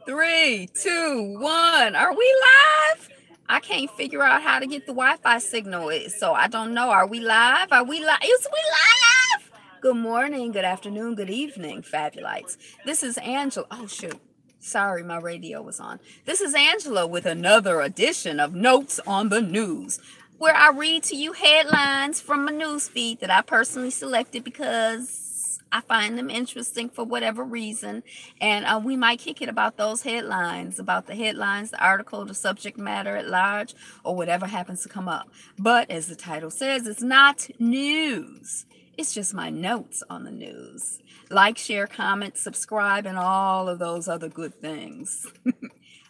Three, two, one. Are we live? I can't figure out how to get the Wi-Fi signal, so I don't know. Are we live? Are we live? Is we live? Good morning, good afternoon, good evening, Fabulites. This is Angela. Oh shoot. Sorry, my radio was on. This is Angela with another edition of Notes on the News, where I read to you headlines from my news feed that I personally selected because I find them interesting for whatever reason. And we might kick it about those headlines, about the headlines, the article, the subject matter at large, or whatever happens to come up. But as the title says, it's not news. It's just my notes on the news. Like, share, comment, subscribe, and all of those other good things.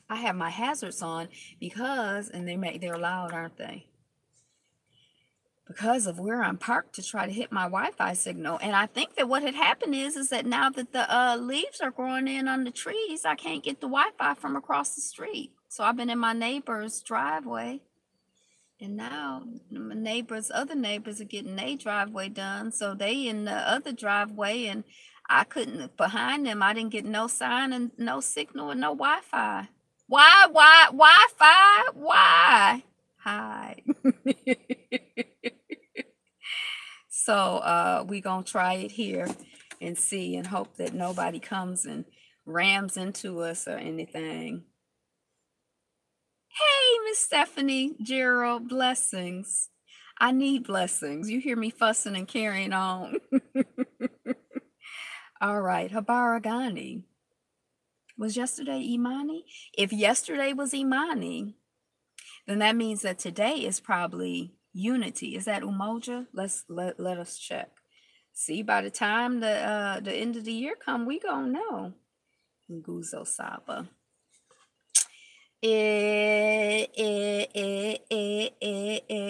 I have my hazards on because, and they're loud, aren't they? Because of where I'm parked to try to hit my Wi-Fi signal. And I think that what had happened is that now that the leaves are growing in on the trees, I can't get the Wi-Fi from across the street. So I've been in my neighbor's driveway, and now my other neighbors are getting their driveway done. So they in the other driveway, and I couldn't, behind them, I didn't get no sign and no signal and no Wi-Fi. Why, Wi-Fi? Why? Hi. So we gonna try it here and see and hope that nobody comes and rams into us or anything. Hey, Miss Stephanie Gerald, blessings. I need blessings. You hear me fussing and carrying on. All right, Habaragani. Was yesterday Imani? If yesterday was Imani, then that means that today is probably Unity. Is that Umoja? Let us check. See, by the time the end of the year come, we gonna know. Nguzo Saba.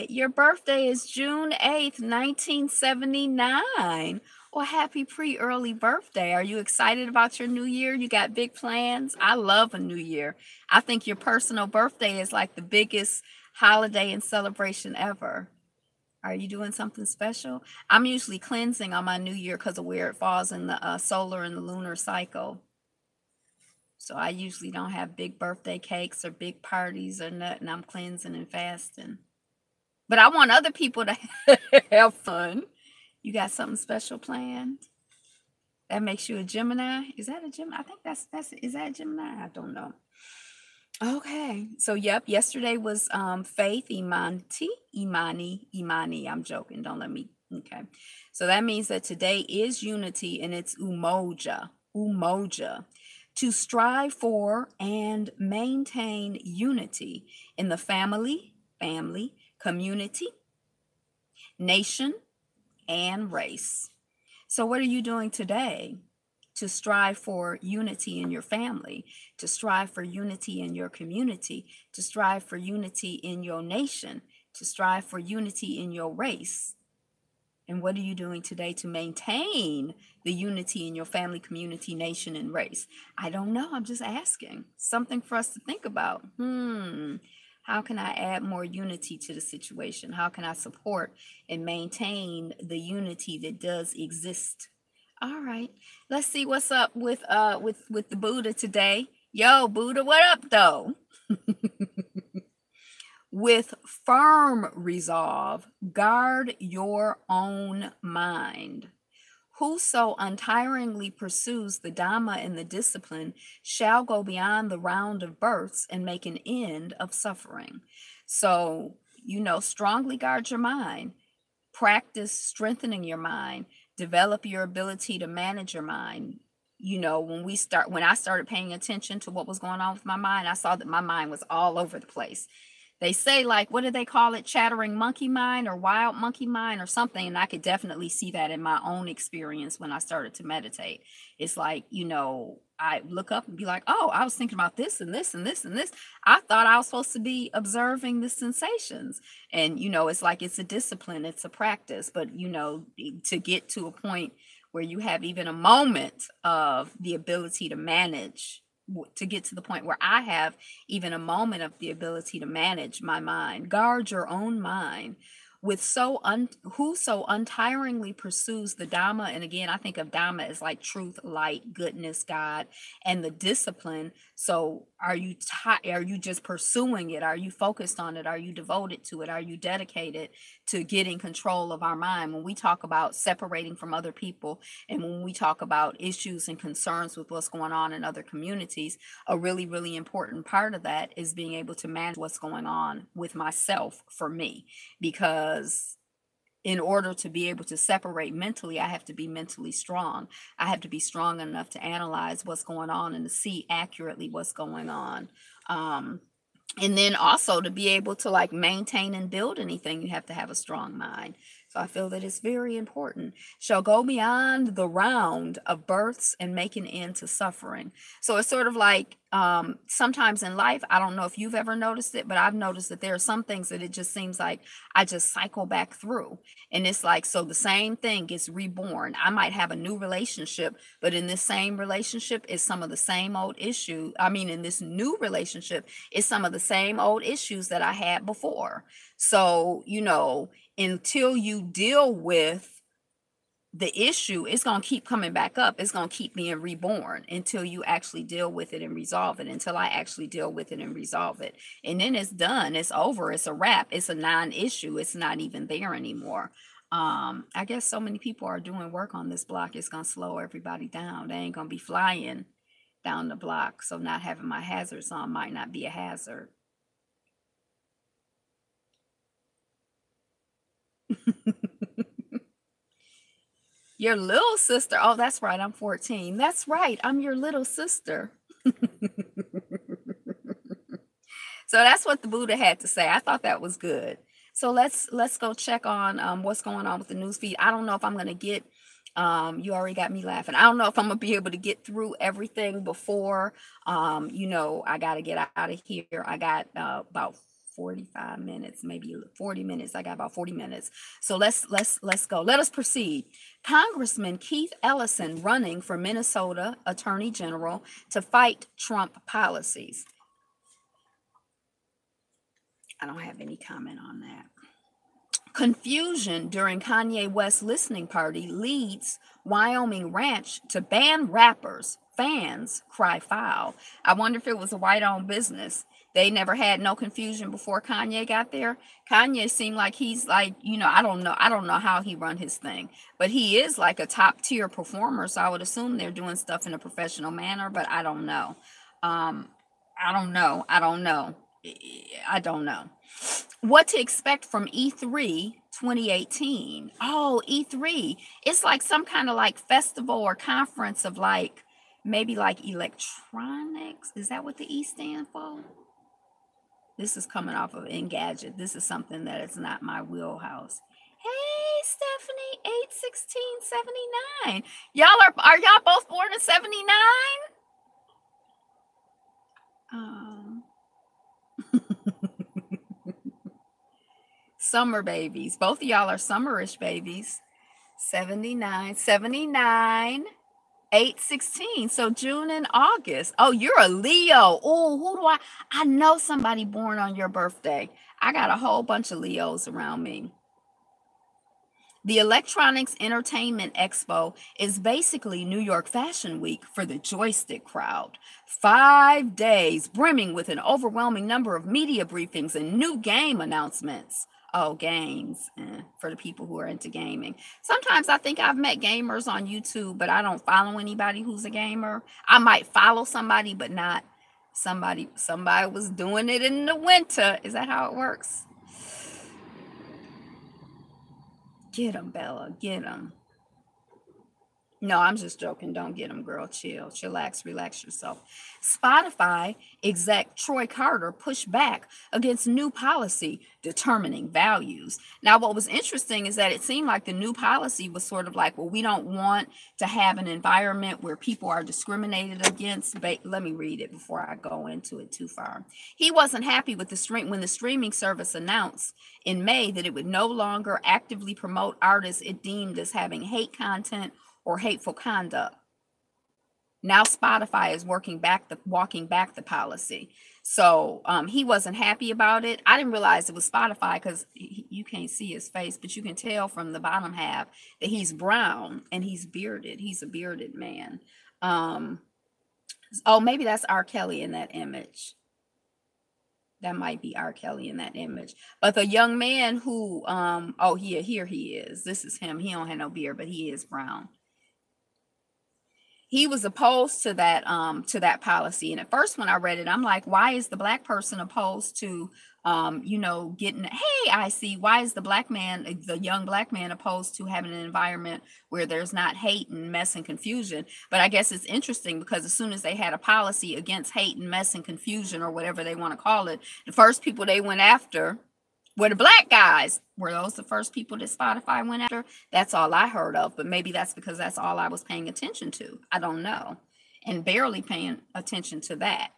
Your birthday is June 8th, 1979. Well, happy early birthday. Are you excited about your new year? You got big plans? I love a new year. I think your personal birthday is like the biggest holiday and celebration ever. Are you doing something special? I'm usually cleansing on my new year because of where it falls in the solar and the lunar cycle. So I usually don't have big birthday cakes or big parties or nothing. I'm cleansing and fasting. But I want other people to have fun. You got something special planned? That makes you a Gemini? Is that a Gemini? I think is that a Gemini? I don't know. Okay. So yep, yesterday was Faith Imani. I'm joking. Don't let me. Okay. So that means that today is Unity and it's Umoja. To strive for and maintain unity in the family, community, nation, and race. So what are you doing today to strive for unity in your family, to strive for unity in your community, to strive for unity in your nation, to strive for unity in your race? And what are you doing today to maintain the unity in your family, community, nation, and race? I don't know. I'm just asking. Something for us to think about. How can I add more unity to the situation? How can I support and maintain the unity that does exist? All right. Let's see what's up with the Buddha today. Yo, Buddha, what up though? With firm resolve, guard your own mind. Whoso untiringly pursues the Dhamma and the discipline shall go beyond the round of births and make an end of suffering. So, strongly guard your mind. Practice strengthening your mind. Develop your ability to manage your mind. When I started paying attention to what was going on with my mind, I saw that my mind was all over the place. They say, like, what do they call it? Chattering monkey mind or wild monkey mind or something. And I could definitely see that in my own experience when I started to meditate. It's like, I look up and be like, oh, I was thinking about this and this and this and this. I thought I was supposed to be observing the sensations. And, it's like it's a discipline, it's a practice. But, to get to a point where you have even a moment of the ability to manage, to get to the point where I have even a moment of the ability to manage my mind. Guard your own mind. who so untiringly pursues the Dhamma, and again, I think of Dhamma as like truth, light, goodness, God, and the discipline. So are you just pursuing it? Are you focused on it? Are you devoted to it? Are you dedicated to getting control of our mind? When we talk about separating from other people, and when we talk about issues and concerns with what's going on in other communities, a really, really important part of that is being able to manage what's going on with myself for me. Because in order to be able to separate mentally, I have to be mentally strong. I have to be strong enough to analyze what's going on and to see accurately what's going on. And then also to be able to like maintain and build anything, you have to have a strong mind. So I feel that it's very important. Shall go beyond the round of births and make an end to suffering. So it's sort of like sometimes in life, I don't know if you've ever noticed it, but I've noticed that there are some things that it just seems like I just cycle back through. And it's like, so the same thing gets reborn. I might have a new relationship, but in this same relationship is some of the same old issue. I mean, in this new relationship is some of the same old issues that I had before. So, until you deal with the issue, it's going to keep coming back up. It's going to keep being reborn until you actually deal with it and resolve it, until I actually deal with it and resolve it. And then it's done. It's over. It's a wrap. It's a non-issue. It's not even there anymore. I guess so many people are doing work on this block. It's going to slow everybody down. They ain't going to be flying down the block. So not having my hazards on might not be a hazard. Your little sister. Oh, that's right. I'm 14. That's right. I'm your little sister. So that's what the Buddha had to say. I thought that was good. So let's go check on what's going on with the news feed. I don't know if I'm going to get you already got me laughing. I don't know if I'm going to be able to get through everything before I got to get out of here. I got about 45 minutes, maybe 40 minutes. I got about 40 minutes. So let's go. Let us proceed. Congressman Keith Ellison running for Minnesota Attorney General to fight Trump policies. I don't have any comment on that. Confusion during Kanye West listening party leads Wyoming ranch to ban rappers. Fans cry foul. I wonder if it was a white-owned business. They never had no confusion before Kanye got there. Kanye seemed like he's like, I don't know how he run his thing, but he is like a top tier performer. So I would assume they're doing stuff in a professional manner, but I don't know. I don't know. What to expect from E3 2018. Oh, E3. It's like some kind of like festival or conference of like, maybe like electronics. Is that what the E stand for? This is coming off of Engadget. This is something that is not my wheelhouse. Hey, Stephanie, 8/16/79. Are y'all both born in 79? Summer babies. Both of y'all are summerish babies. 79, 8/16. So June and August. Oh, you're a Leo. Oh, who do I know somebody born on your birthday. I got a whole bunch of Leos around me. The Electronics Entertainment Expo is basically New York Fashion Week for the joystick crowd. 5 days brimming with an overwhelming number of media briefings and new game announcements. Oh, games for the people who are into gaming. Sometimes I think I've met gamers on YouTube, but I don't follow anybody who's a gamer. I might follow somebody, but not somebody was doing it in the winter. Is that how it works? Get them, Bella. Get them. No, I'm just joking. Don't get them, girl. Chill. Chillax. Relax yourself. Spotify exec Troy Carter pushed back against new policy determining values. Now, what was interesting is that it seemed like the new policy was sort of like, well, we don't want to have an environment where people are discriminated against. Let me read it before I go into it too far. He wasn't happy with when the streaming service announced in May that it would no longer actively promote artists it deemed as having hate content or hateful conduct. Now Spotify is walking back the policy. So he wasn't happy about it. I didn't realize it was Spotify because you can't see his face, but you can tell from the bottom half that he's brown and he's bearded. He's a bearded man. Oh, maybe that's R. Kelly in that image. That might be R. Kelly in that image. But the young man who, oh, here he is. This is him. He don't have no beard, but he is brown. He was opposed to that policy. And at first when I read it, I'm like, why is the black person opposed to getting, hey, I see, why is the young black man opposed to having an environment where there's not hate and mess and confusion? But I guess it's interesting because as soon as they had a policy against hate and mess and confusion, or whatever they want to call it, the first people they went after were the black guys. Were those the first people that Spotify went after? That's all I heard of, but maybe that's because that's all I was paying attention to. I don't know. And barely paying attention to that.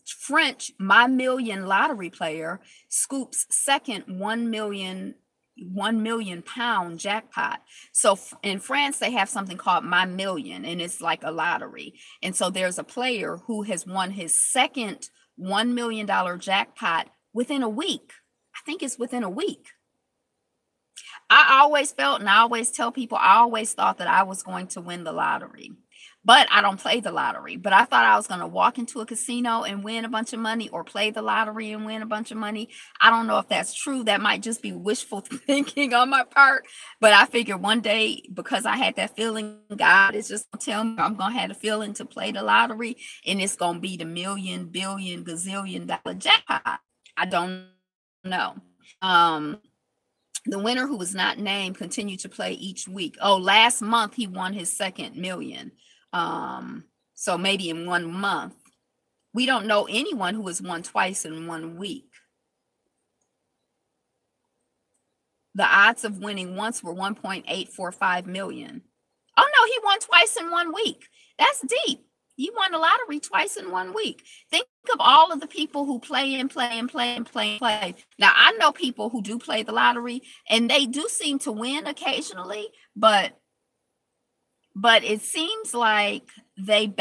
French My Million lottery player scoops second 1 million pound jackpot. So in France, they have something called My Million, and it's like a lottery. And so there's a player who has won his second $1 million jackpot within a week. I think it's within a week. I always felt, and I always tell people, I always thought that I was going to win the lottery, but I don't play the lottery. But I thought I was going to walk into a casino and win a bunch of money, or play the lottery and win a bunch of money. I don't know if that's true. That might just be wishful thinking on my part. But I figured one day, because I had that feeling, God is just going to tell me I'm going to have a feeling to play the lottery, and it's going to be the million, billion, gazillion dollar jackpot. I don't know. The winner, who was not named, continued to play each week. Oh, last month he won his second million. So maybe in 1 month. We don't know anyone who has won twice in 1 week. The odds of winning once were 1.845 million. Oh no, he won twice in 1 week. That's deep. You won the lottery twice in 1 week. Think of all of the people who play and play and play and play and play. Now, I know people who do play the lottery, and they do seem to win occasionally, but it seems like the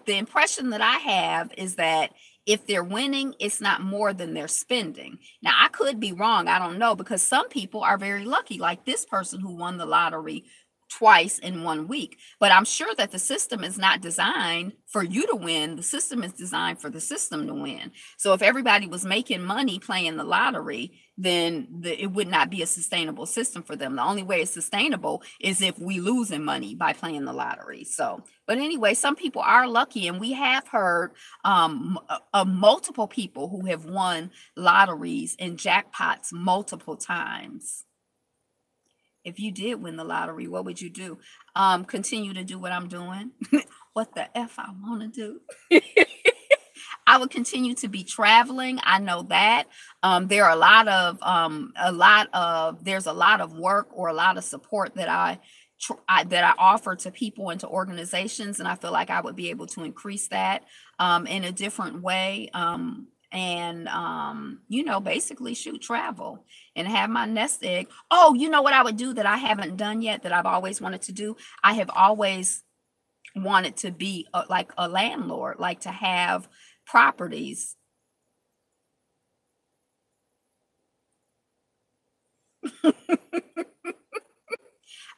impression that I have is that if they're winning, it's not more than they're spending. Now, I could be wrong. I don't know, because some people are very lucky, like this person who won the lottery twice in 1 week. But I'm sure that the system is not designed for you to win. The system is designed for the system to win. So if everybody was making money playing the lottery, then it would not be a sustainable system for them. The only way it's sustainable is if we losing money by playing the lottery. So, but anyway, some people are lucky, and we have heard of multiple people who have won lotteries and jackpots multiple times. If you did win the lottery, what would you do? Continue to do what I'm doing. What the F I want to do. I would continue to be traveling. I know that. There's a lot of work, or a lot of support that I offer to people and to organizations, and I feel like I would be able to increase that in a different way. Basically travel and have my nest egg. Oh, you know what I would do that I haven't done yet, that I've always wanted to do? I have always wanted to be like a landlord, like to have properties.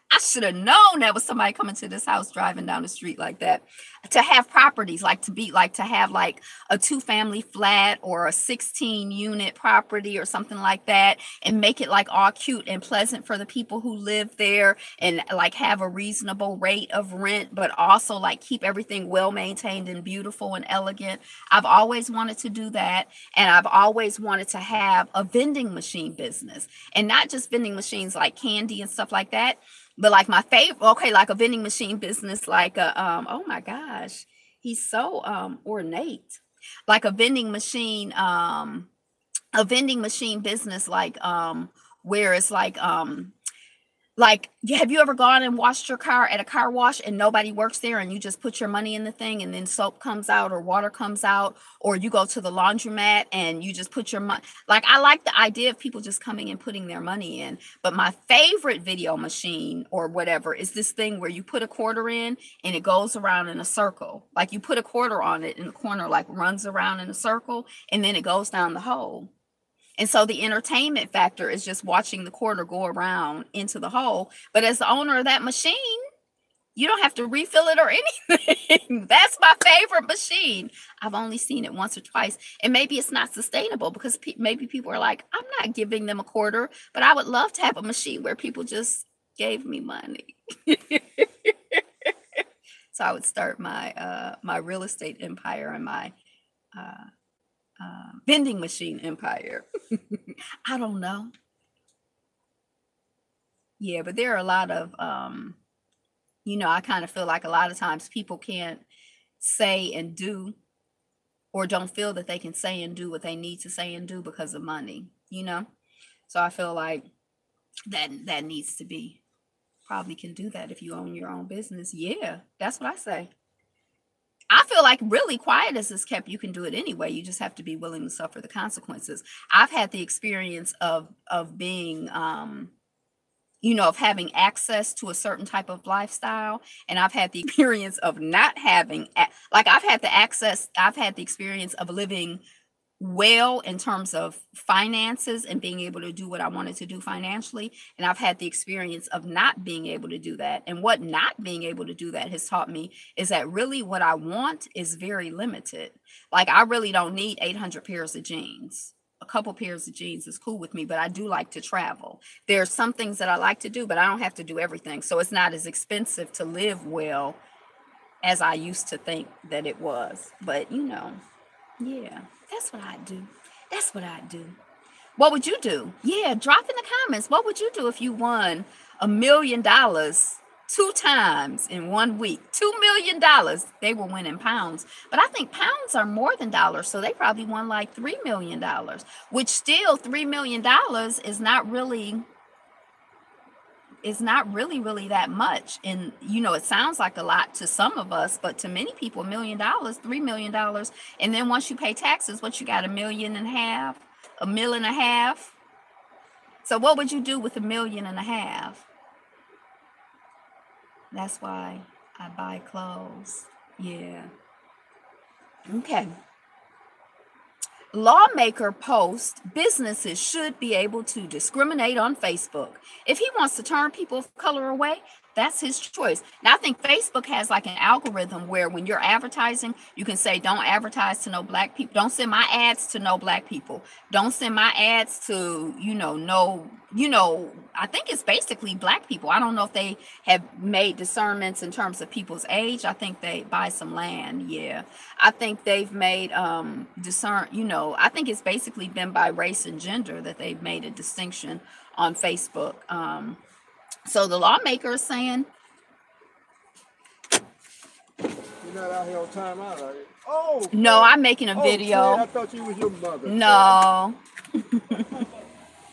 I should have known that was somebody coming to this house driving down the street like that. To have properties, to have like a 2-family flat or a 16-unit property or something like that, and make it like all cute and pleasant for the people who live there, and like have a reasonable rate of rent, but also like keep everything well maintained and beautiful and elegant. I've always wanted to do that. And I've always wanted to have a vending machine business, and not just vending machines like candy and stuff like that, but like my favorite, okay, like a vending machine business, like oh my gosh, he's so ornate. Like a vending machine business, like where it's like Like, have you ever gone and washed your car at a car wash and nobody works there and you just put your money in the thing and then soap comes out or water comes out? Or you go to the laundromat and you just put your money. Like, I like the idea of people just coming and putting their money in. But my favorite video machine or whatever is this thing where you put a quarter in and it goes around in a circle. Like, you put a quarter on it and the corner like runs around in a circle and then it goes down the hole. And so the entertainment factor is just watching the quarter go around into the hole. But as the owner of that machine, you don't have to refill it or anything. That's my favorite machine. I've only seen it once or twice. And maybe it's not sustainable because maybe people are like, I'm not giving them a quarter, but I would love to have a machine where people just gave me money. So I would start my my real estate empire and my vending machine empire. I don't know. Yeah, but there are a lot of, I kind of feel like a lot of times people can't say and do, or don't feel that they can say and do what they need to say and do because of money. So I feel like that needs to be, probably can do that if you own your own business. Yeah, that's what I say. I feel like really quiet as is kept, you can do it anyway. You just have to be willing to suffer the consequences. I've had the experience of being of having access to a certain type of lifestyle, and I've had the experience of not having like I've had the experience of living well in terms of finances and being able to do what I wanted to do financially. And I've had the experience of not being able to do that. And what not being able to do that has taught me is that really what I want is very limited. Like, I really don't need 800 pairs of jeans. A couple pairs of jeans is cool with me, but I do like to travel. There are some things that I like to do, but I don't have to do everything. So it's not as expensive to live well as I used to think that it was. But yeah, that's what I do. That's what I do. What would you do? Yeah, drop in the comments. What would you do if you won $1 million 2 times in 1 week? $2 million. They were winning pounds, but I think pounds are more than dollars, so they probably won like $3 million, which still $3 million is not really. It's not really that much. And it sounds like a lot to some of us, but to many people, $1 million, $3 million. And then once you pay taxes, what, you got $1.5 million, $1.5 million. So what would you do with $1.5 million? That's why I buy clothes. Yeah. Okay. Lawmaker post businesses should be able to discriminate on Facebook. If he wants to turn people of color away, that's his choice. Now, I think Facebook has like an algorithm where when you're advertising, you can say, don't advertise to no black people. Don't send my ads to no black people. Don't send my ads to, I think it's basically black people. I don't know if they have made discernments in terms of people's age. I think they buy some land. Yeah. I think they've made I think it's basically been by race and gender that they've made a distinction on Facebook. So the lawmaker is saying, you're not out here on time out, are you? Oh no, I'm making a video. Fred, I thought you was your mother. No.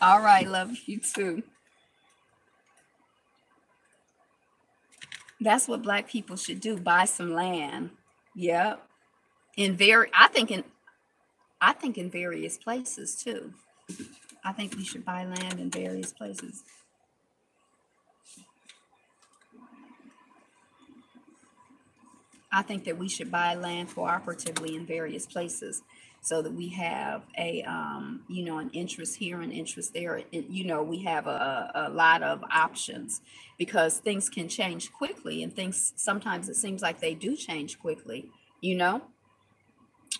All right, love you too. That's what black people should do. Buy some land. Yep. I think in various places too. I think we should buy land in various places. I think that we should buy land cooperatively in various places so that we have an interest here and interest there. We have a lot of options because things can change quickly, and things, sometimes it seems like they do change quickly,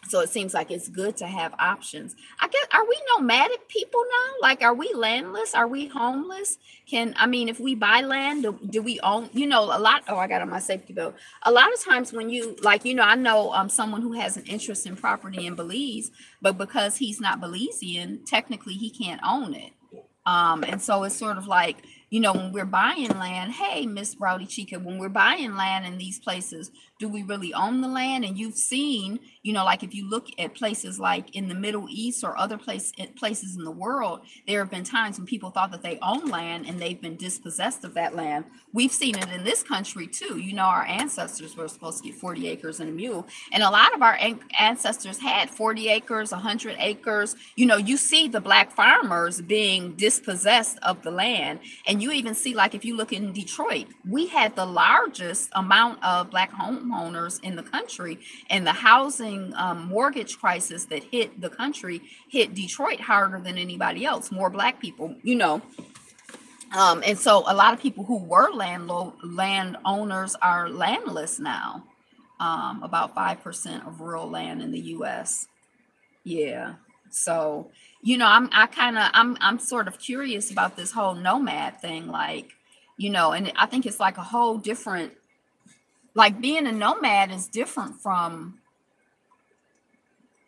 So it seems like it's good to have options. I guess, are we nomadic people now? Like, are we landless? Are we homeless? If we buy land, do we own, a lot? Oh, I got on my safety belt. A lot of times when I know someone who has an interest in property in Belize, but because he's not Belizean, technically he can't own it. And so it's sort of like, You know, when we're buying land, hey, Miss Rowdy Chica, when we're buying land in these places, do we really own the land? And you've seen, you know, like if you look at places like in the Middle East or other places in the world, there have been times when people thought that they own land and they've been dispossessed of that land. We've seen it in this country too. You know, our ancestors were supposed to get 40 acres and a mule. And a lot of our ancestors had 40 acres, 100 acres. You know, you see the black farmers being dispossessed of the land. And you even see, like, if you look in Detroit, we had the largest amount of black homeowners in the country, and the housing mortgage crisis that hit the country hit Detroit harder than anybody else, more black people, you know. And so a lot of people who were landowners are landless now. About 5% of rural land in the US. Yeah. So, you know, I'm sort of curious about this whole nomad thing, like, you know, and I think it's like a whole different, like being a nomad is different from,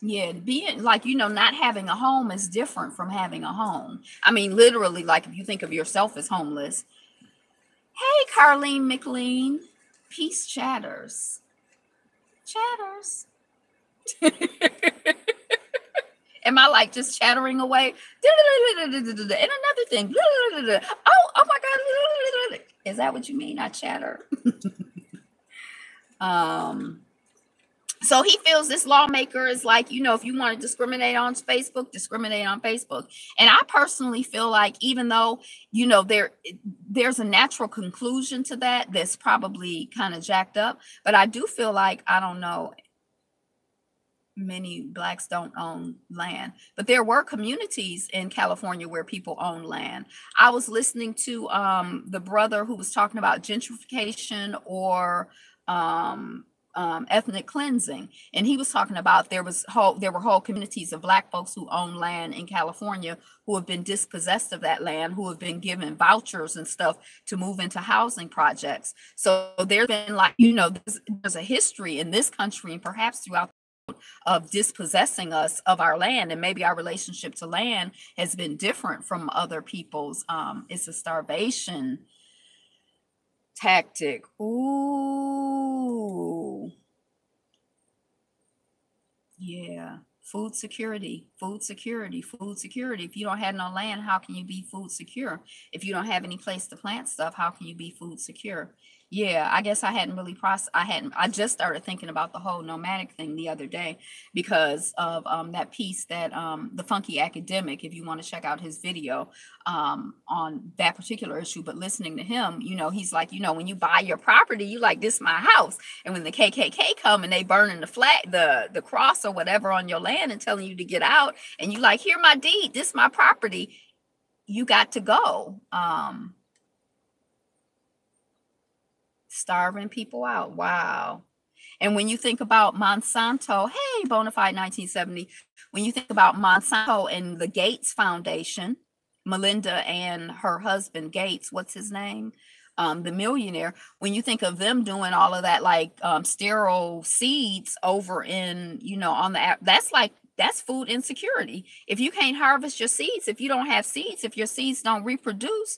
yeah, being like, you know, not having a home is different from having a home. I mean, literally, like if you think of yourself as homeless. Hey, Carlene McLean, peace chatters. Chatters. Am I like just chattering away? And another thing. Oh my God. Is that what you mean? I chatter. So he feels this lawmaker is like, you know, if you want to discriminate on Facebook, discriminate on Facebook. And I personally feel like, even though, you know, there's a natural conclusion to that that's probably kind of jacked up, but I do feel like, I don't know, many blacks don't own land, but there were communities in California where people own land. I was listening to the brother who was talking about gentrification or ethnic cleansing, and he was talking about there were whole communities of black folks who own land in California who have been dispossessed of that land, who have been given vouchers and stuff to move into housing projects. So there's been, like, you know, there's a history in this country and perhaps throughout of dispossessing us of our land, and maybe our relationship to land has been different from other people's. It's a starvation tactic. Ooh, yeah. Food security, food security, food security. If you don't have no land, how can you be food secure? If you don't have any place to plant stuff, how can you be food secure? Yeah, I guess I hadn't really I just started thinking about the whole nomadic thing the other day because of that piece that the Funky Academic, if you want to check out his video on that particular issue. But listening to him, you know, he's like, you know, when you buy your property, you like, this my house. And when the KKK come and they burning the flag, the cross or whatever on your land and telling you to get out, and you like, here my deed, this my property, you got to go. Starving people out. Wow. And when you think about Monsanto, hey, Bonafide 1970, when you think about Monsanto and the Gates Foundation, Melinda and her husband Gates, what's his name? The millionaire, when you think of them doing all of that, like sterile seeds over in, you know, on the, that's food insecurity. If you can't harvest your seeds, if you don't have seeds, if your seeds don't reproduce,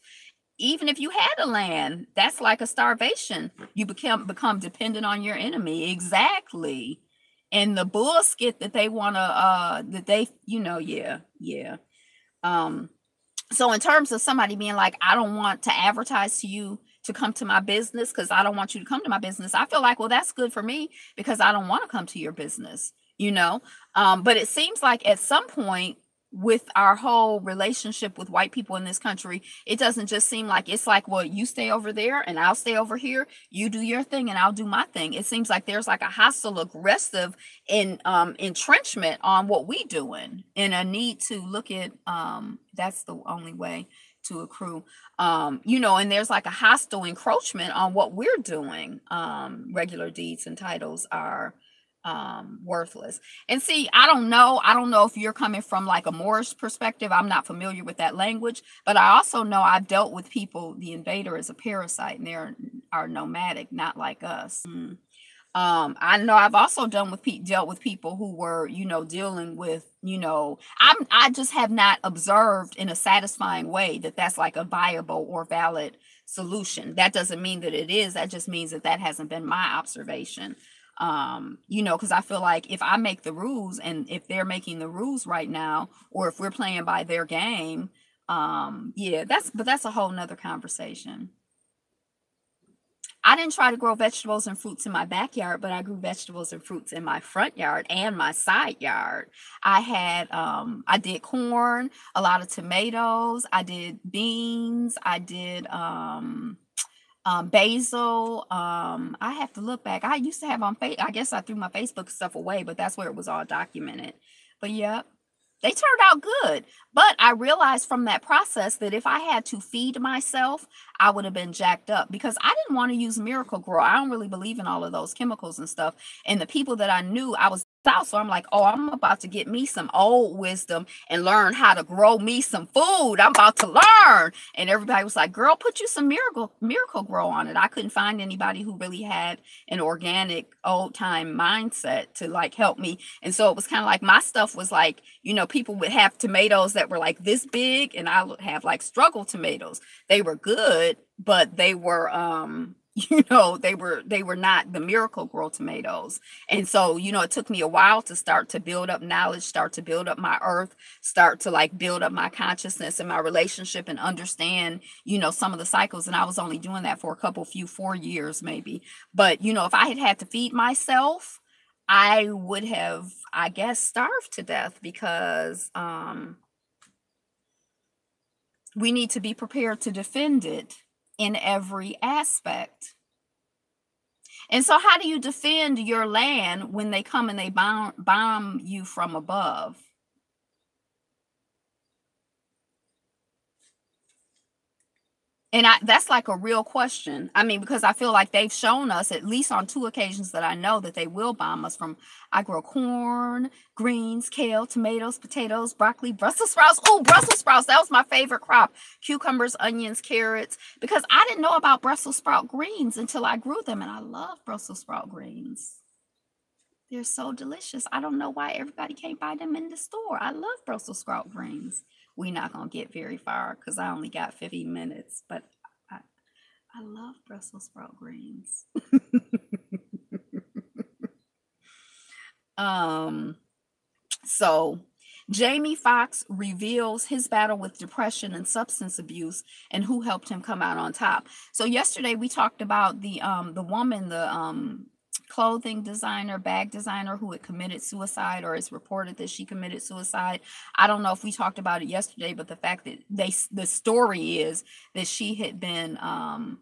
even if you had a land, that's like a starvation. You become dependent on your enemy. Exactly. And the bullshit that they want to you know, yeah. So in terms of somebody being like, I don't want to advertise to you to come to my business because I don't want you to come to my business, I feel like, well, that's good for me because I don't want to come to your business, you know. But it seems like at some point with our whole relationship with white people in this country, it doesn't just seem like it's like, well, you stay over there and I'll stay over here, you do your thing and I'll do my thing. It seems like there's like a hostile, aggressive entrenchment on what we doing, and a need to look at that's the only way to accrue, you know, and there's like a hostile encroachment on what we're doing. Regular deeds and titles are worthless. And see, I don't know if you're coming from like a Moorish perspective. I'm not familiar with that language, but I also know I've dealt with people. The invader is a parasite and they are nomadic, not like us. I know I've also dealt with people who were, dealing with, I just have not observed in a satisfying way that that's like a viable or valid solution. That doesn't mean that it is. That just means that that hasn't been my observation. Because I feel like if I make the rules and if they're making the rules right now, or if we're playing by their game, yeah, that's a whole nother conversation. I didn't try to grow vegetables and fruits in my backyard, but I grew vegetables and fruits in my front yard and my side yard. I did corn, a lot of tomatoes, I did beans, I did basil. I have to look back. I used to have I guess I threw my Facebook stuff away, but that's where it was all documented. But yeah, they turned out good. But I realized from that process that if I had to feed myself, I would have been jacked up because I didn't want to use Miracle Grow. I don't really believe in all of those chemicals and stuff. And the people that I knew, I was out. So I'm like, oh, I'm about to get me some old wisdom and learn how to grow me some food. I'm about to learn. And everybody was like, girl, put you some Miracle Grow on it. I couldn't find anybody who really had an organic old time mindset to like help me. And so it was kind of like my stuff was like, people would have tomatoes that were like this big and I would have like struggle tomatoes. They were good, but they were they were not the Miracle Grow tomatoes. And so it took me a while to start to build up knowledge, start to build up my earth, start to like build up my consciousness and my relationship and understand some of the cycles. And I was only doing that for 4 years maybe. But if I had to feed myself, I would have, I guess, starved to death because we need to be prepared to defend it in every aspect. And so how do you defend your land when they come and they bomb you from above? And that's like a real question. I mean, because I feel like they've shown us, at least on 2 occasions that I know, that they will bomb us from. I grow corn, greens, kale, tomatoes, potatoes, broccoli, Brussels sprouts. Oh, Brussels sprouts. That was my favorite crop. Cucumbers, onions, carrots. Because I didn't know about Brussels sprout greens until I grew them. And I love Brussels sprout greens. They're so delicious. I don't know why everybody can't buy them in the store. I love Brussels sprout greens. We're not going to get very far because I only got 15 minutes, but I love Brussels sprout greens. So Jamie Foxx reveals his battle with depression and substance abuse and who helped him come out on top. So yesterday we talked about the woman, the clothing designer, bag designer who had committed suicide, or it's reported that she committed suicide. I don't know if we talked about it yesterday, but the fact that the story is that she had been my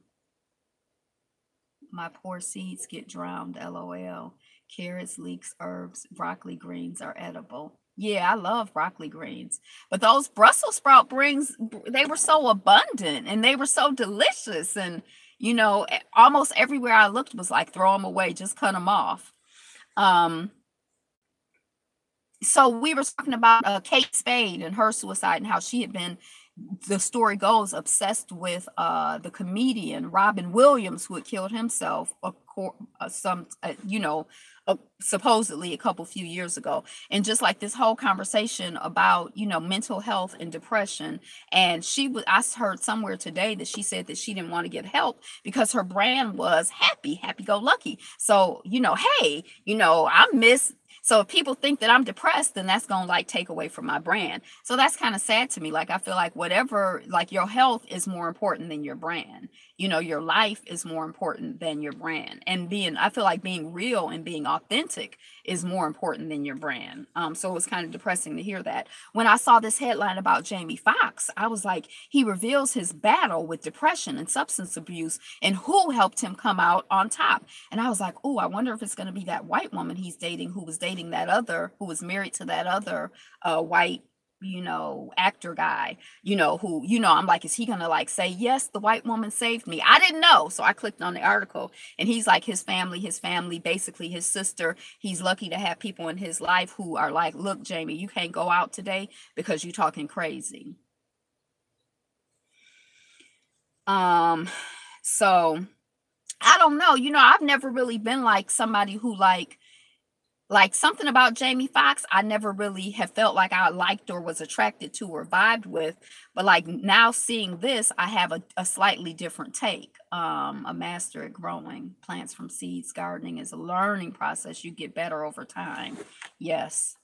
poor seeds get drowned, LOL. Carrots, leeks, herbs, broccoli greens are edible. Yeah, I love broccoli greens. But those Brussels sprout greens, they were so abundant and they were so delicious. And, almost everywhere I looked was like, throw them away, just cut them off. So we were talking about Kate Spade and her suicide and how she had been, the story goes, obsessed with the comedian Robin Williams, who had killed himself supposedly a few years ago. And just like this whole conversation about mental health and depression, and I heard somewhere today that she said that she didn't want to get help because her brand was happy go lucky. So hey, I'm Miss. So if people think that I'm depressed, then that's going to like take away from my brand. So that's kind of sad to me. Like, I feel like whatever, like your health is more important than your brand. Your life is more important than your brand. And I feel like being real and being authentic is more important than your brand. So it was kind of depressing to hear that. When I saw this headline about Jamie Foxx, I was like, he reveals his battle with depression and substance abuse and who helped him come out on top. And I was like, oh, I wonder if it's going to be that white woman he's dating who was married to that other white actor guy, who, I'm like, is he gonna like say, yes, the white woman saved me? I didn't know. So I clicked on the article and he's like, his family, basically his sister, he's lucky to have people in his life who are like, look, Jamie, you can't go out today because you're talking crazy. So I don't know. I've never really been like somebody who like something about Jamie Foxx, I never really have felt like I liked or was attracted to or vibed with. But like now seeing this, I have a slightly different take. A master at growing plants from seeds. Gardening is a learning process. You get better over time. Yes.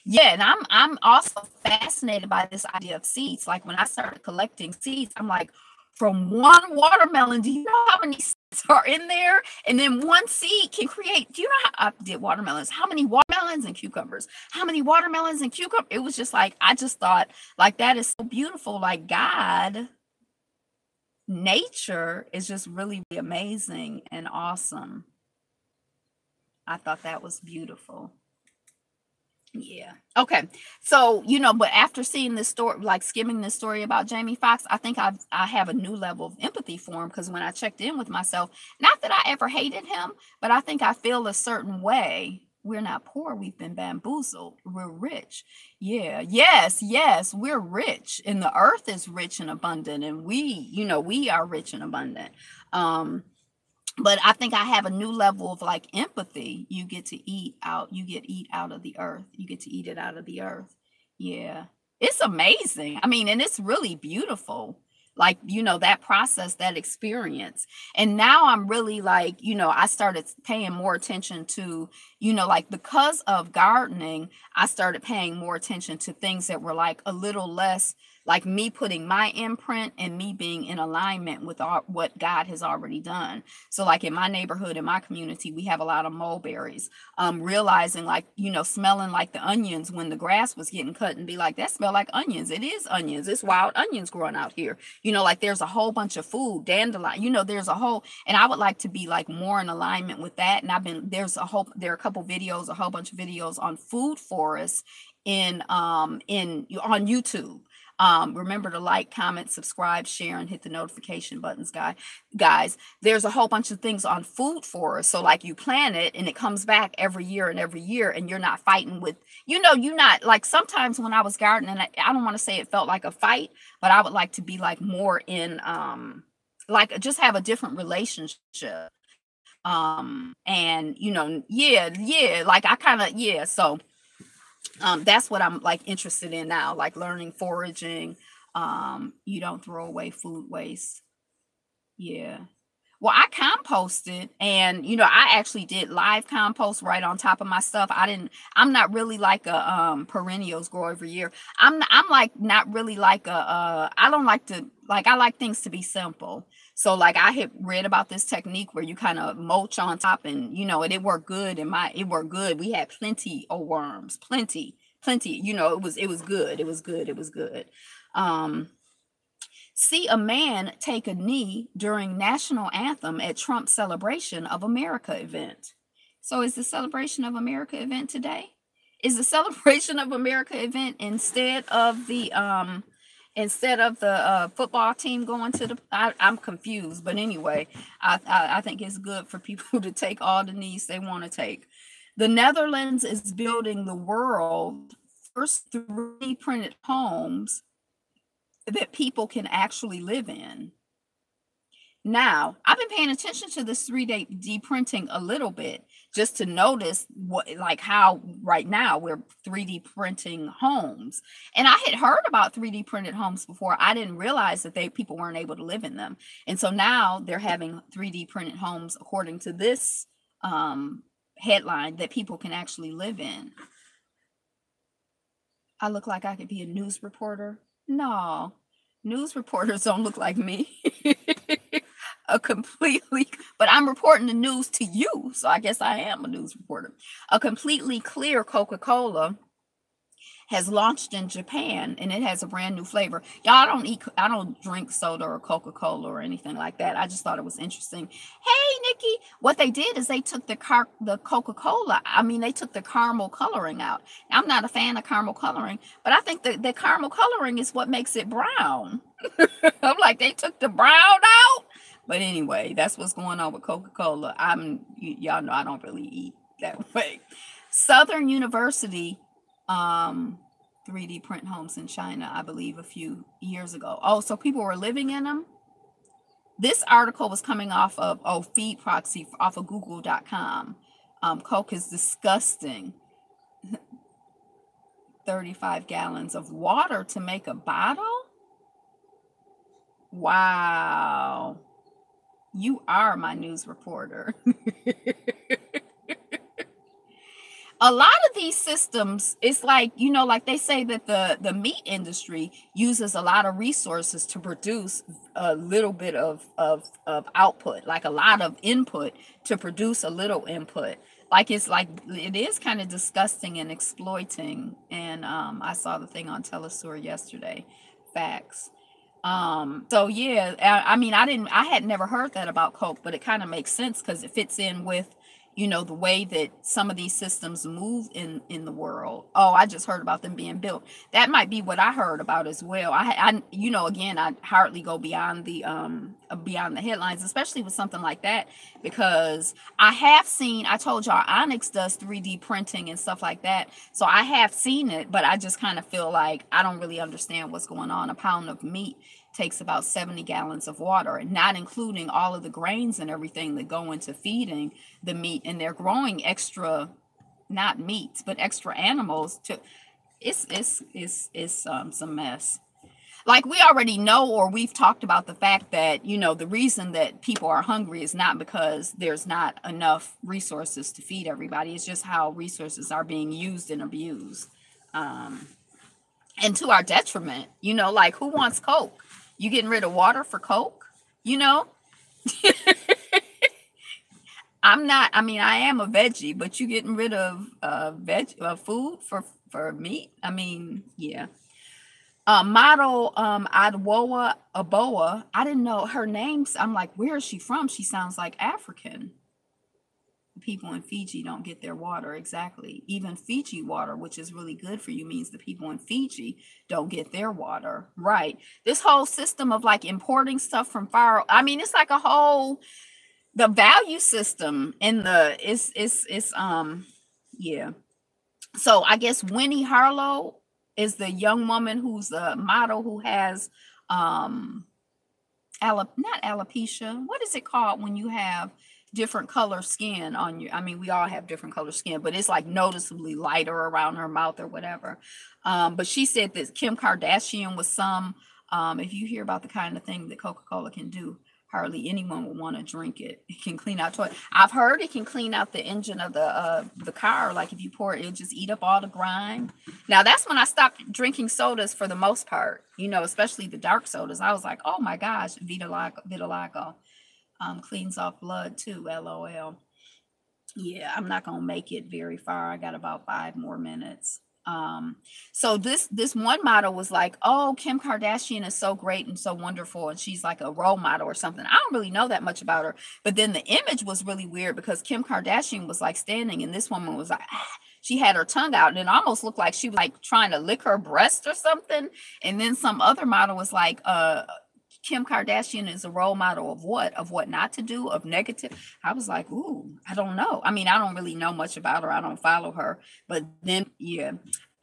Yeah, and I'm also fascinated by this idea of seeds. Like when I started collecting seeds, I'm like, from one watermelon, do you know how many seeds are in there? And then one seed can create, do you know how I did watermelons? How many watermelons and cucumbers? How many watermelons and cucumbers? It was just like, I just thought, like, that is so beautiful. Like, God, nature is just really amazing and awesome. I thought that was beautiful. Yeah. Okay. So, but after seeing this story, like skimming this story about Jamie Foxx, I think I have a new level of empathy for him, because when I checked in with myself, not that I ever hated him, but I think I feel a certain way. We're not poor, we've been bamboozled. We're rich. Yeah. Yes, yes, we're rich. And the earth is rich and abundant, and we are rich and abundant. Um but I think I have a new level of like empathy. You get eat out of the earth. You get to eat it out of the earth. Yeah. It's amazing. I mean, and it's really beautiful. Like, that process, that experience. And now I'm really like, I started paying more attention to, like because of gardening, I started paying more attention to things that were like a little less like me putting my imprint and me being in alignment with what God has already done. So like in my neighborhood, in my community, we have a lot of mulberries. Realizing like, smelling like the onions when the grass was getting cut, and be like, that smell like onions. It is onions. It's wild onions growing out here. Like there's a whole bunch of food, dandelion, there's a whole, and I would like to be like more in alignment with that. And there are a couple videos, a whole bunch of videos on food forests on YouTube. Remember to like, comment, subscribe, share, and hit the notification buttons, guys. There's a whole bunch of things on food forests. So like you plant it and it comes back every year and every year, and you're not fighting with, you're not like, sometimes when I was gardening, I don't want to say it felt like a fight, but I would like to be like more in, like just have a different relationship. And yeah, like I kind of, yeah. So that's what I'm like interested in now, like learning foraging. You don't throw away food waste. Yeah. Well, I composted, and I actually did live compost right on top of my stuff. I'm not really like a perennials grow every year. I'm like not really like I don't like to, like, I like things to be simple. So like I had read about this technique where you kind of mulch on top, and and it worked good. It worked good. We had plenty of worms, plenty. It was good. It was good. It was good. Um See a man take a knee during national anthem at Trump Celebration of America event. So is the Celebration of America event today? Is the Celebration of America event instead of the football team going to the, I'm confused, but anyway, I think it's good for people to take all the knees they want to take. The Netherlands is building the world's first 3D printed homes that people can actually live in. Now, I've been paying attention to this 3D printing a little bit, just to notice how right now we're 3D printing homes. And I had heard about 3D printed homes before. I didn't realize that people weren't able to live in them. And so now they're having 3D printed homes, according to this headline, that people can actually live in. I look like I could be a news reporter. No, news reporters don't look like me. But I'm reporting the news to you, so I guess I am a news reporter. A completely clear Coca-Cola has launched in Japan, and it has a brand new flavor. Y'all, I don't drink soda or Coca-Cola or anything like that. I just thought it was interesting. Hey, Nikki, what they did is they took the Coca-Cola. I mean, they took the caramel coloring out. I'm not a fan of caramel coloring, but I think the caramel coloring is what makes it brown. I'm like, they took the brown out. But anyway, that's what's going on with Coca-Cola. Y'all know I don't really eat that way. Southern University 3D print homes in China, I believe, a few years ago. Oh, so people were living in them? This article was coming off of Feed Proxy off of Google.com. Coke is disgusting. 35 gallons of water to make a bottle? Wow. You are my news reporter. A lot of these systems, it's like, you know, like they say that the meat industry uses a lot of resources to produce a little bit of output, like a lot of input to produce a little input. Like it is kind of disgusting and exploiting. And I saw the thing on Telesur yesterday. Facts. So yeah, I mean, I had never heard that about Coke, but it kind of makes sense because it fits in with, you know, the way that some of these systems move in the world. Oh, I just heard about them being built. That might be what I heard about as well. I you know, again, I hardly go beyond the headlines, especially with something like that, because I have seen, I told y'all Onyx does 3D printing and stuff like that. So I have seen it, but I just kind of feel like I don't really understand what's going on. A pound of meat takes about 70 gallons of water, and not including all of the grains and everything that go into feeding the meat. And they're growing extra, not meats, but extra animals to, it's some mess. Like we already know, or we've talked about the fact that, you know, the reason that people are hungry is not because there's not enough resources to feed everybody. It's just how resources are being used and abused. And to our detriment, you know, like who wants Coke? You getting rid of water for Coke? You know? I mean, I am a veggie, but you getting rid of food for meat? I mean, yeah. Model Adwoa Aboa. I didn't know her name. I'm like, where is she from? She sounds like African. People in Fiji don't get their water. Exactly. Even Fiji water, which is really good for you, means the people in Fiji don't get their water. Right. This whole system of like importing stuff from far, I mean, it's like a whole, the value system in the it's yeah. So I guess Winnie Harlow is the young woman who's the model who has not alopecia. What is it called when you have different color skin on you? I mean, we all have different color skin, but it's like noticeably lighter around her mouth or whatever. But she said that Kim Kardashian was some, if you hear about the kind of thing that Coca-Cola can do, hardly anyone would want to drink it. It can clean out toilet. I've heard it can clean out the engine of the car. Like if you pour it, it'll just eat up all the grime. Now that's when I stopped drinking sodas for the most part, you know, especially the dark sodas. I was like, oh my gosh, Vitiligo. Cleans off blood too, LOL. Yeah, I'm not gonna make it very far. I got about 5 more minutes. So this one model was like, oh, Kim Kardashian is so great and so wonderful, and she's like a role model or something. I don't really know that much about her, but then the image was really weird because Kim Kardashian was like standing, and this woman was like, she had her tongue out, and it almost looked like she was like trying to lick her breast or something. And then some other model was like, Kim Kardashian is a role model of what not to do, of negative. I was like, ooh, I don't know. I mean, I don't really know much about her. I don't follow her. But then, yeah,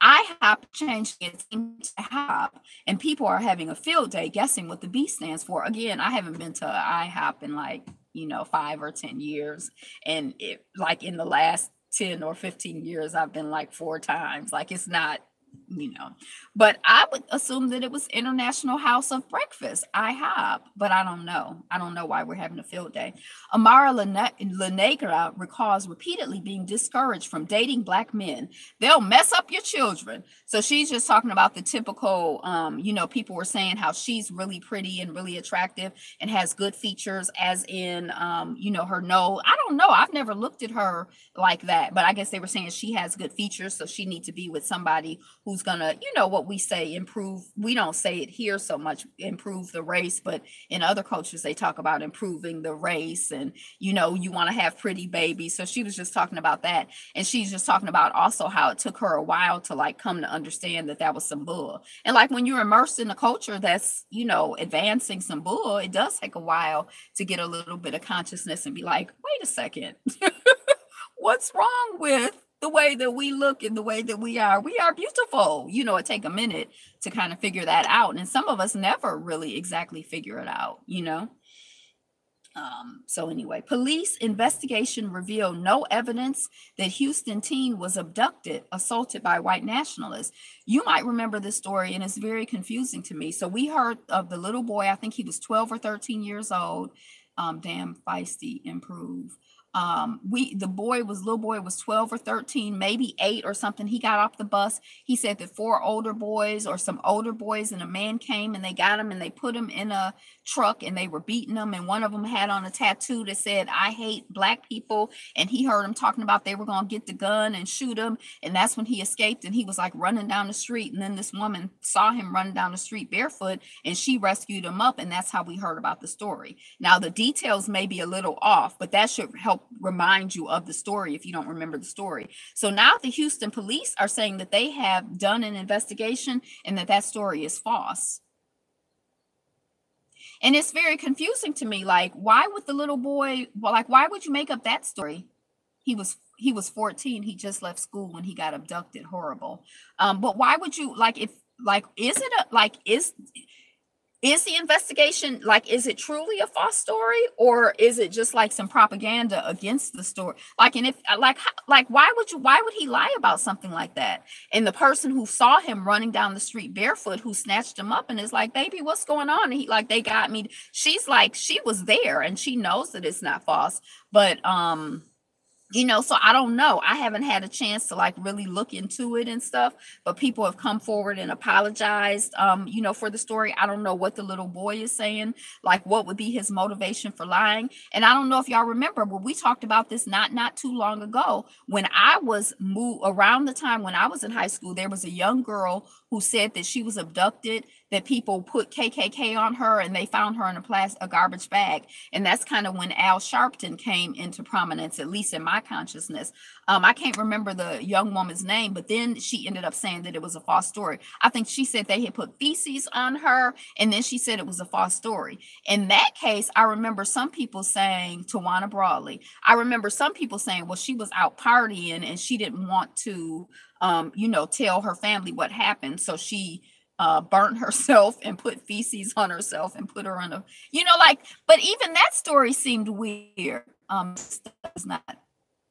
IHOP changed its name to IHOP, and people are having a field day guessing what the B stands for. Again, I haven't been to IHOP in like, you know, 5 or 10 years. And it, like in the last 10 or 15 years, I've been like 4 times. Like it's not, you know, but I would assume that it was International House of Breakfast, IHOP, but I don't know. I don't know why we're having a field day. Amara LaNegra recalls repeatedly being discouraged from dating Black men. They'll mess up your children. So she's just talking about the typical, you know, people were saying how she's really pretty and really attractive and has good features, as in, you know, her nose. I don't know. I've never looked at her like that, but I guess they were saying she has good features, so she needs to be with somebody who's gonna, you know, what we say, improve. We don't say it here so much, improve the race, but in other cultures they talk about improving the race, and you know, you want to have pretty babies. So she was just talking about that, and she's just talking about also how it took her a while to like come to understand that that was some bull. And like when you're immersed in a culture that's, you know, advancing some bull, it does take a while to get a little bit of consciousness and be like, wait a second, what's wrong with the way that we look and the way that we are beautiful. You know, it take a minute to kind of figure that out. And some of us never really exactly figure it out, you know? So anyway, police investigation revealed no evidence that Houston teen was abducted, assaulted by white nationalists. You might remember this story, and it's very confusing to me. So we heard of the little boy, I think he was 12 or 13 years old. Damn feisty, improve. Little boy was 12 or 13, maybe 8 or something. He got off the bus. He said that 4 older boys or some older boys and a man came and they got him and they put him in a truck and they were beating him. And one of them had on a tattoo that said, "I hate black people." And he heard him talking about they were going to get the gun and shoot him. And that's when he escaped and he was like running down the street. And then this woman saw him running down the street barefoot and she rescued him up. And that's how we heard about the story. Now, the details may be a little off, but that should help remind you of the story if you don't remember the story. So now the Houston police are saying that they have done an investigation and that story is false. And it's very confusing to me. Like, why would the little boy, why would you make up that story? He was 14. He just left school when he got abducted. Horrible. But why would you, is the investigation, is it truly a false story, or is it just like some propaganda against the story? Why would he lie about something like that? And the person who saw him running down the street barefoot, who snatched him up and is like, "Baby, what's going on?" And he they got me. She's like, she was there and she knows that it's not false, but so I don't know. I haven't had a chance to really look into it and stuff, but people have come forward and apologized, for the story. I don't know what the little boy is saying, what would be his motivation for lying. And I don't know if y'all remember, but we talked about this not too long ago. When I was around the time when I was in high school, there was a young girl who said that she was abducted, that people put KKK on her and they found her in a garbage bag. And that's kind of when Al Sharpton came into prominence, at least in my consciousness. I can't remember the young woman's name, but then she ended up saying that it was a false story. I think she said they had put feces on her, and then she said it was a false story. In that case, I remember some people saying, Tawana Brawley, I remember some people saying, well, she was out partying and she didn't want to, tell her family what happened. So she burnt herself and put feces on herself and put her on but even that story seemed weird. Does not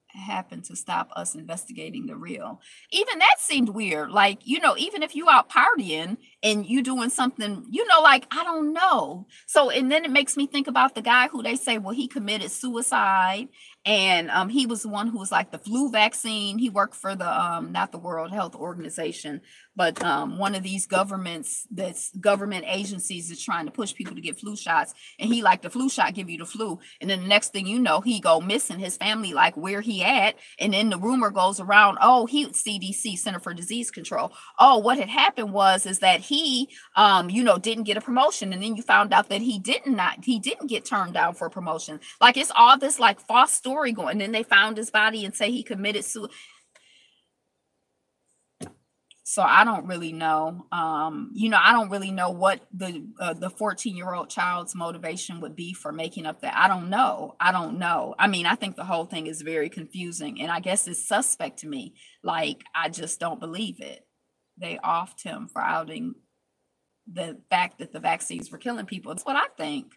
happen to stop us investigating the real. Even that seemed weird. Even if you out partying and you doing something, I don't know. So, and then it makes me think about the guy who they say, well, he committed suicide. And he was the one who was the flu vaccine. He worked for the, not the World Health Organization, but one of these government agencies that's trying to push people to get flu shots. And he the flu shot give you the flu. And then the next thing you know, he go missing. His family where he at. And then the rumor goes around, oh, he CDC, Center for Disease Control. Oh, what had happened is that he, didn't get a promotion. And then you found out that he didn't get turned down for a promotion. It's all this false story going. And then they found his body and say he committed suicide. So I don't really know. I don't really know what the 14-year-old child's motivation would be for making up that. I don't know. I mean, I think the whole thing is very confusing, and I guess it's suspect to me. I just don't believe it. They offed him for outing the fact that the vaccines were killing people. That's what I think.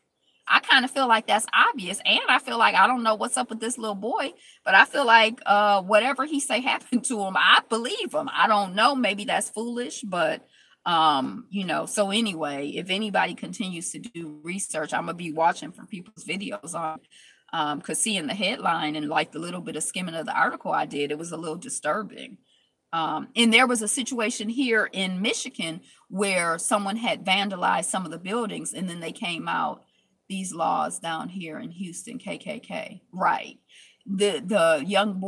I kind of feel like that's obvious. And I feel like I don't know what's up with this little boy, but I feel like whatever he say happened to him, I believe him. I don't know. Maybe that's foolish, but so anyway, if anybody continues to do research, I'm gonna be watching for people's videos on because seeing the headline and the little bit of skimming of the article I did, it was a little disturbing. And there was a situation here in Michigan where someone had vandalized some of the buildings, and then they came out these laws down here in Houston, KKK, right? The young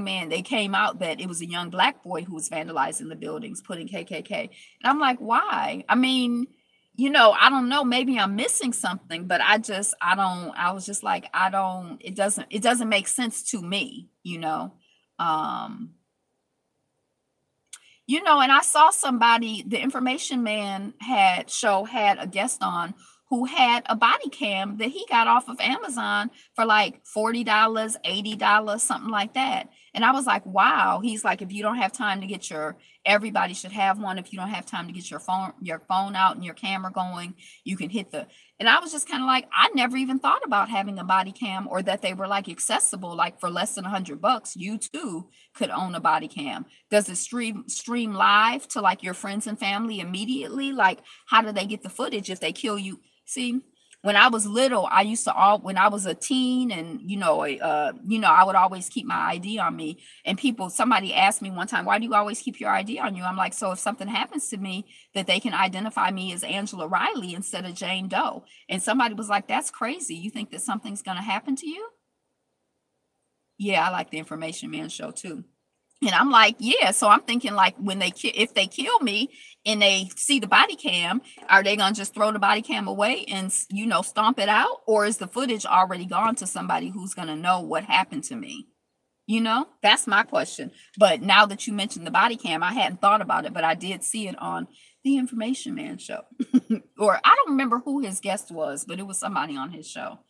man, they came out that it was a young black boy who was vandalizing the buildings, putting KKK. And I'm like, why? I mean, I don't know, maybe I'm missing something, but it doesn't make sense to me, and I saw somebody, the Information Man had a guest on who had a body cam that he got off of Amazon for $40, $80, something like that. And I was like, wow. He's like, if you don't have time to get everybody should have one. If you don't have time to get your phone out and your camera going, you can hit and I was just kind of like, I never even thought about having a body cam, or that they were like accessible, like for less than $100, you too could own a body cam. Does it stream live to like your friends and family immediately? Like, how do they get the footage if they kill you? See, when I was little, when I was a teen, and I would always keep my ID on me. And somebody asked me one time, why do you always keep your ID on you? I'm like, so if something happens to me, that they can identify me as Angela Riley instead of Jane Doe. And somebody was like, that's crazy. You think that something's going to happen to you? Yeah, I like the Information Man Show too. And I'm like, yeah. So I'm thinking, like, if they kill me and they see the body cam, are they going to just throw the body cam away and, stomp it out? Or is the footage already gone to somebody who's going to know what happened to me? That's my question. But now that you mentioned the body cam, I hadn't thought about it, but I did see it on the Information Man Show. Or I don't remember who his guest was, but it was somebody on his show.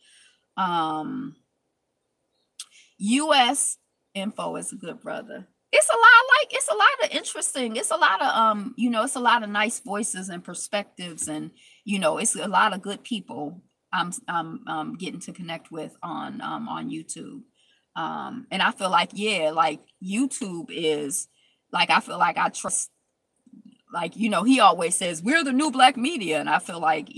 US Info is a good brother. It's a lot of interesting. It's a lot of it's a lot of nice voices and perspectives, and it's a lot of good people I'm getting to connect with on YouTube. And I feel like, like YouTube is like, I feel like I trust, like, he always says we're the new black media, and I feel like,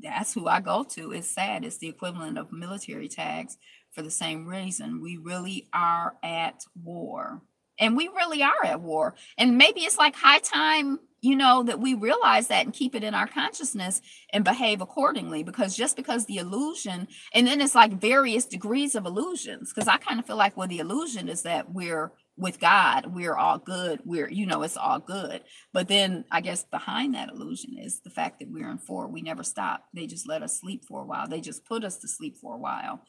that's who I go to. It's sad. It's the equivalent of military tags for the same reason. We really are at war. And we really are at war. And maybe it's like high time, that we realize that and keep it in our consciousness and behave accordingly. Because just because the illusion, and then it's like various degrees of illusions. Because I kind of feel like, well, the illusion is that we're with God, we're all good. It's all good. But then I guess behind that illusion is the fact that we're in war. We never stop. They just let us sleep for a while. They just put us to sleep for a while.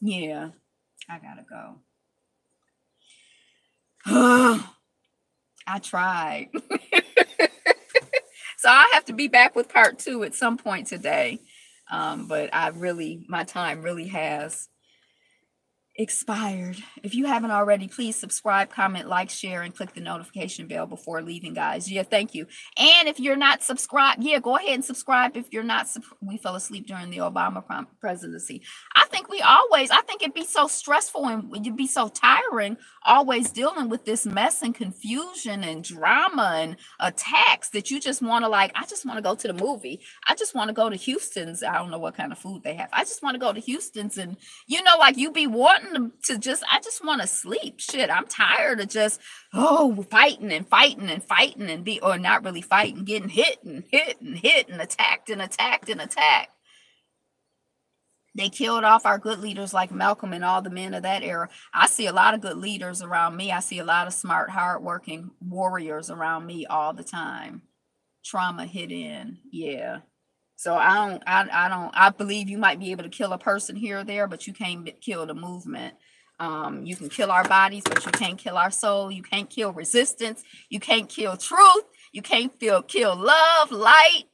Yeah, I gotta go. I tried. So I have to be back with part 2 at some point today. But my time really has expired. If you haven't already, please subscribe, comment, like, share, and click the notification bell before leaving, guys. Yeah, thank you. And if you're not subscribed, go ahead and subscribe. If you're not, we fell asleep during the Obama presidency. I think it'd be so stressful and it'd be so tiring always dealing with this mess and confusion and drama and attacks that you just want to, like, I just want to go to the movie. I just want to go to Houston's. I don't know what kind of food they have. I just want to go to Houston's, and like, you be wanting to just, I just want to sleep. Shit, I'm tired of just fighting and or not really fighting, getting hit and attacked and attacked and attacked. They killed off our good leaders like Malcolm and all the men of that era. I see a lot of good leaders around me. I see a lot of smart, hardworking warriors around me all the time. Trauma hit in. Yeah. So I believe you might be able to kill a person here or there, but you can't kill the movement. You can kill our bodies, but you can't kill our soul. You can't kill resistance. You can't kill truth. You can't kill love, light.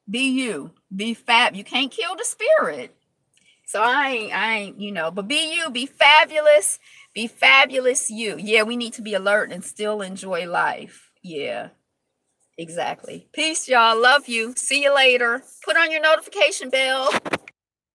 Be you. Be fab. You can't kill the spirit. So I ain't, but be you. Be fabulous. Be fabulous you. Yeah, we need to be alert and still enjoy life. Yeah. Exactly. Peace, y'all. Love you. See you later. Put on your notification bell.